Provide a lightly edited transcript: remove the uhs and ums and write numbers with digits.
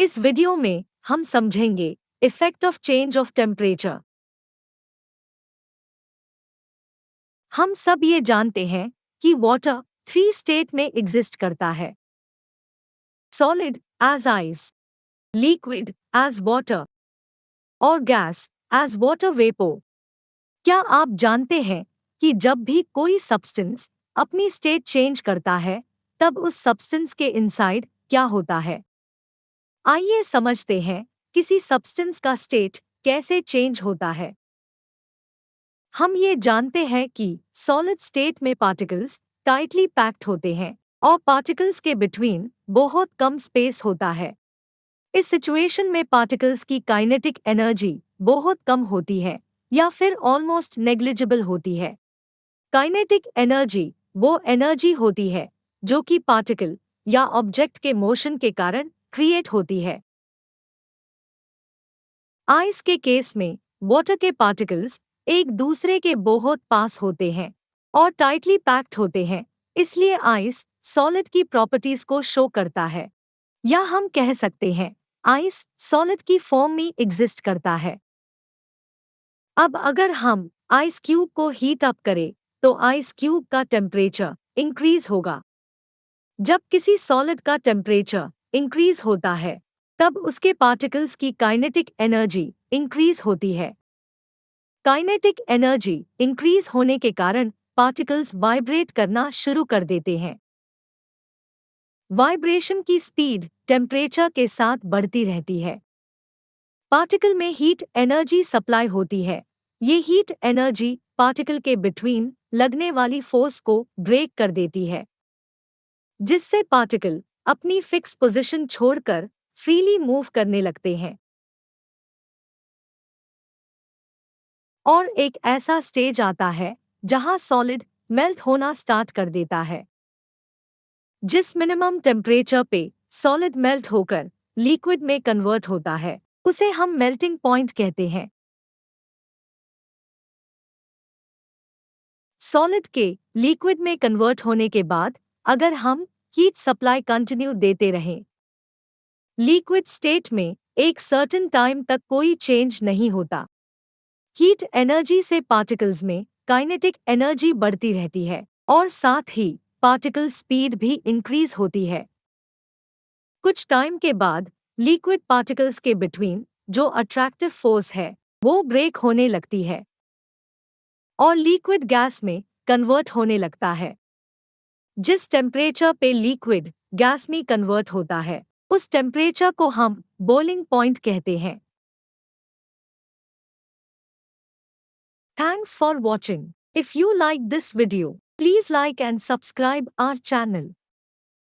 इस वीडियो में हम समझेंगे effect of change of temperature. हम सब ये जानते हैं कि वाटर 3 स्टेट में एग्जिस्ट करता है। Solid as ice, liquid as water और गैस एज वाटर वेपर। क्या आप जानते हैं कि जब भी कोई सब्सटेंस अपनी स्टेट चेंज करता है तब उस सब्सटेंस के इनसाइड क्या होता है? आइए समझते हैं किसी सब्सटेंस का स्टेट कैसे चेंज होता है। हम ये जानते हैं कि सॉलिड स्टेट में पार्टिकल्स टाइटली पैक्ड होते हैं और पार्टिकल्स के बिटवीन बहुत कम स्पेस होता है। इस सिचुएशन में पार्टिकल्स की काइनेटिक एनर्जी बहुत कम होती है या फिर ऑलमोस्ट नेग्लिजिबल होती है। काइनेटिक एनर्जी वो एनर्जी होती है जो कि पार्टिकल या ऑब्जेक्ट के मोशन के कारण क्रिएट होती है। आइस के केस में वाटर के पार्टिकल्स एक दूसरे के बहुत पास होते हैं और टाइटली पैक्ड होते हैं, इसलिए आइस सॉलिड की प्रॉपर्टीज को शो करता है। या हम कह सकते हैं आइस सॉलिड की फॉर्म में एग्जिस्ट करता है। अब अगर हम आइस क्यूब को हीट अप करें तो आइस क्यूब का टेम्परेचर इंक्रीज होगा। जब किसी सॉलिड का टेम्परेचर इंक्रीज होता है तब उसके पार्टिकल्स की काइनेटिक एनर्जी इंक्रीज होती है। काइनेटिक एनर्जी इंक्रीज होने के कारण पार्टिकल्स वाइब्रेट करना शुरू कर देते हैं। वाइब्रेशन की स्पीड टेम्परेचर के साथ बढ़ती रहती है। पार्टिकल में हीट एनर्जी सप्लाई होती है। ये हीट एनर्जी पार्टिकल के बिटवीन लगने वाली फोर्स को ब्रेक कर देती है, जिससे पार्टिकल अपनी फिक्स पोजीशन छोड़कर फ्रीली मूव करने लगते हैं। और एक ऐसा स्टेज आता है जहां सॉलिड मेल्ट होना स्टार्ट कर देता है। जिस मिनिमम टेम्परेचर पे सॉलिड मेल्ट होकर लिक्विड में कन्वर्ट होता है उसे हम मेल्टिंग पॉइंट कहते हैं। सॉलिड के लिक्विड में कन्वर्ट होने के बाद अगर हम हीट सप्लाई कंटिन्यू देते रहें, लिक्विड स्टेट में एक सर्टेन टाइम तक कोई चेंज नहीं होता। हीट एनर्जी से पार्टिकल्स में काइनेटिक एनर्जी बढ़ती रहती है और साथ ही पार्टिकल स्पीड भी इंक्रीज होती है। कुछ टाइम के बाद लिक्विड पार्टिकल्स के बिटवीन जो अट्रैक्टिव फोर्स है वो ब्रेक होने लगती है और लिक्विड गैस में कन्वर्ट होने लगता है। जिस टेम्परेचर पे लिक्विड गैस में कन्वर्ट होता है उस टेम्परेचर को हम बॉइलिंग पॉइंट कहते हैं। Thanks for watching. If you like this video, please like and subscribe our channel.